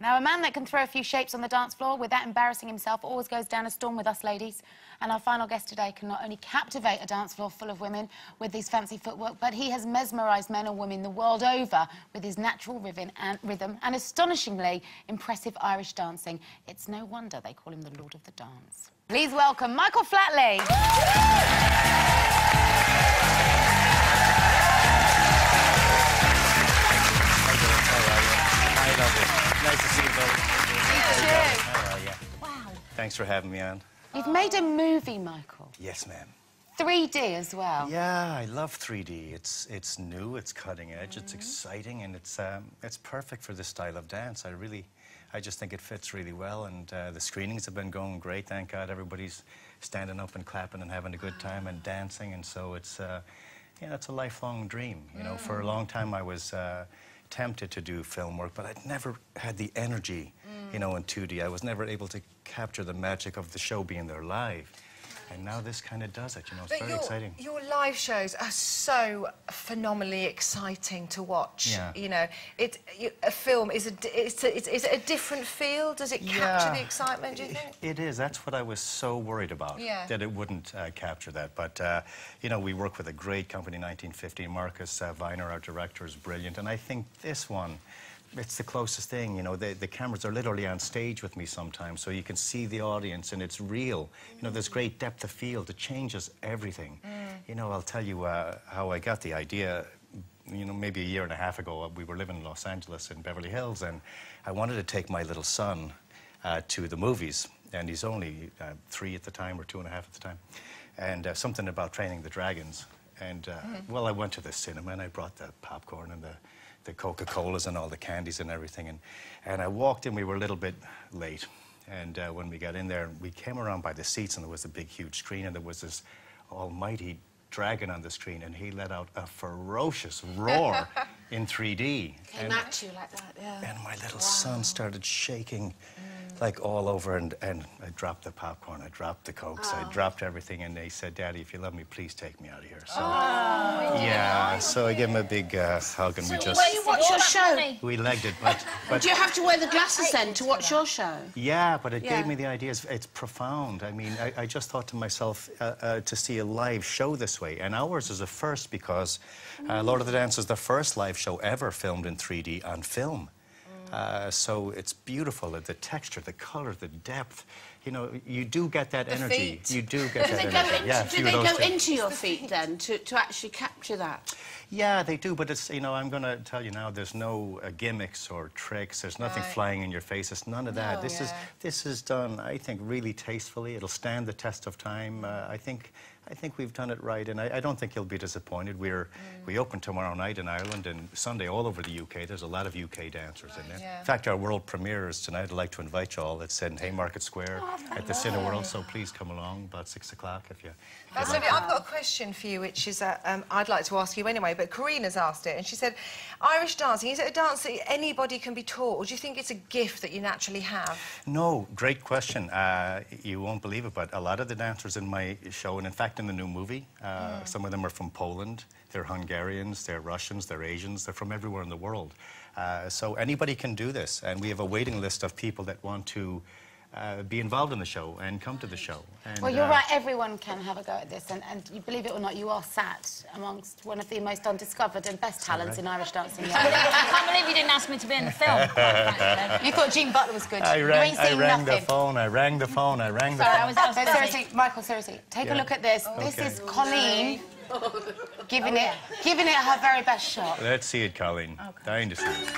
Now, a man that can throw a few shapes on the dance floor without embarrassing himself always goes down a storm with us ladies. And our final guest today can not only captivate a dance floor full of women with his fancy footwork, but he has mesmerised men and women the world over with his natural rhythm and astonishingly impressive Irish dancing. It's no wonder they call him the Lord of the Dance. Please welcome Michael Flatley. Nice to see you both. You too. How are you? Wow. Thanks for having me on. You've made a movie, Michael. Yes, ma'am. 3D as well. Yeah, I love 3D. It's new, it's cutting edge, it's exciting, and it's perfect for this style of dance. I just think it fits really well, and the screenings have been going great. Thank God, everybody's standing up and clapping and having a good time and dancing, and so it's it's a lifelong dream. You know, for a long time I was tempted to do film work, but I'd never had the energy, you know, in 2D. I was never able to capture the magic of the show being there live. And now this kind of does it, you know, it's very exciting. Your live shows are so phenomenally exciting to watch. Yeah. You know, a film is is it a different feel? Does it capture the excitement, do you think? It is. That's what I was so worried about, that it wouldn't capture that. But, you know, we work with a great company, 1950. Marcus Viner, our director, is brilliant. And I think this one, it's the closest thing, you know. The cameras are literally on stage with me sometimes, so you can see the audience and it's real. You know, there's great depth of field. It changes everything. You know, I'll tell you how I got the idea. You know, maybe a year and a half ago, we were living in Los Angeles in Beverly Hills, and I wanted to take my little son to the movies, and he's only 3 at the time, or 2.5 at the time, and something about training the dragons. And, well, I went to the cinema, and I brought the popcorn and the Coca-Colas and all the candies and everything. And I walked in, we were a little bit late. And when we got in there, we came around by the seats, and there was a big, huge screen, and there was this almighty dragon on the screen, and he let out a ferocious roar in 3D. Came at you like that, yeah. And my little son started shaking like all over, and I dropped the popcorn, I dropped the Cokes, I dropped everything, and they said, "Daddy, if you love me, please take me out of here." So, yeah, so I gave him a big hug, and we just... Well, you watch your show. We legged it, but Do you have to wear the glasses then to watch your show? yeah, but it gave me the idea. It's profound. I mean, I just thought to myself, to see a live show this way, and ours is a first because Lord of the Dance is the first live show ever filmed in 3D on film. So it's beautiful, the texture, the colour, the depth. You know, you do get that energy. Feet. You do get that energy. Do they go into your feet then to actually capture that? Yeah, they do, but it's, you know, I'm going to tell you now, there's no gimmicks or tricks. There's nothing flying in your face. It's none of that. This is done, I think, really tastefully. It'll stand the test of time. I think we've done it right, and I don't think you'll be disappointed. We open tomorrow night in Ireland, and Sunday all over the UK. There's a lot of UK dancers in there. Yeah. In fact, our world premiere is tonight. I'd like to invite you all. It's in Haymarket Square at the Cineworld, so please come along about 6 o'clock if you... That's lovely. I've got a question for you, which is I'd like to ask you anyway, but Karina's asked it, and she said, Irish dancing, is it a dance that anybody can be taught, or do you think it's a gift that you naturally have? No, great question. You won't believe it, but a lot of the dancers in my show, and in fact in the new movie, some of them are from Poland, they're Hungarians, they're Russians, they're Asians, they're from everywhere in the world. So anybody can do this, and we have a waiting list of people that want to be involved in the show and come to the show. And, well, you're right, everyone can have a go at this, and you believe it or not, you are sat amongst one of the most undiscovered and best talents in Irish dancing. I can't believe you didn't ask me to be in the film. You thought Gene Butler was good. I you rang, ain't seen I rang nothing. the phone, I rang the phone, I rang the phone. I was Seriously, Michael, seriously, take a look at this. This is Colleen giving it her very best shot. Let's see it, Colleen. Dying to see it.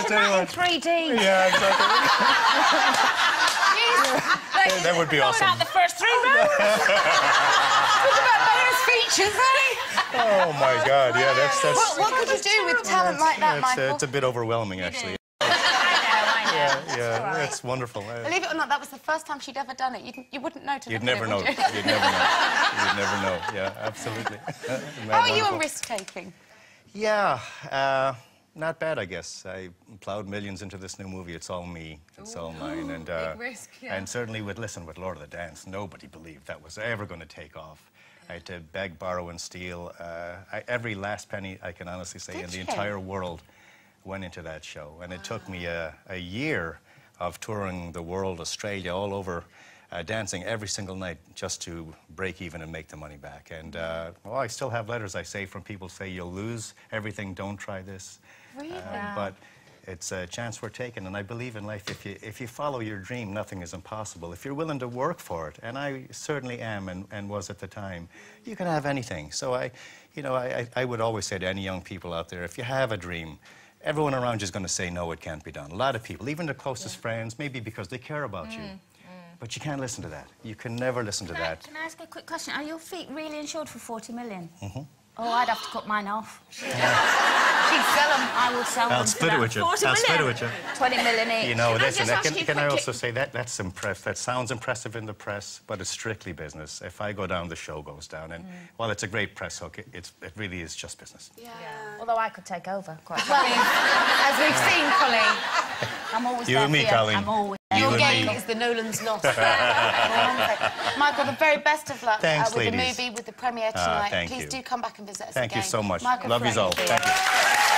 In 3D. Yeah, exactly. That would be awesome. Out the first 3 rows. Look at those features, eh? Oh, my God, yeah, that's... What could you do with talent like that, Michael? It's a bit overwhelming, actually. I know. Yeah, that's wonderful. Believe it or not, that was the first time she'd ever done it. You wouldn't know to You'd look at never it, know. would you? You'd never know. You'd never know. Yeah, absolutely. How are you on risk-taking? Yeah, not bad, I guess. I plowed millions into this new movie. It's all me. It's all mine. And, big risk, yeah. And certainly with Lord of the Dance, nobody believed that was ever going to take off. I had to beg, borrow, and steal. Every last penny, I can honestly say, in the entire world went into that show. And it took me a year of touring the world, Australia, all over, dancing every single night just to break even and make the money back. And, well, I still have letters I say from people say, you'll lose everything, don't try this. Really? But it's a chance we're taking, and I believe in life, if you follow your dream, nothing is impossible. If you're willing to work for it, and I certainly am and was at the time, you can have anything. So I would always say to any young people out there, if you have a dream, everyone around you is going to say, no, it can't be done. A lot of people, even the closest friends, maybe because they care about you. But you can't listen to that. You can never listen to that. Can I ask a quick question? Are your feet really insured for 40 million? Mm-hmm. Oh, I'd have to cut mine off. She'd sell them. I will sell them. I'll split it with you. I'll split it with you. 20 million each. You know, Can I listen, just ask you can I quickly- also say that's impressive. That sounds impressive in the press, but it's strictly business. If I go down, the show goes down. And while it's a great press hook, it really is just business. Yeah. Although I could take over, quite Well, as we've seen, Colleen, I'm always You there and me, for Colleen. I'm always there. You your and gain me. is the Nolan's loss. Michael, the very best of luck Thanks, with ladies. the movie, with the premiere tonight. thank Please you. do come back and visit us Thank again. you so much. Michael, Love you all. thank Thank you.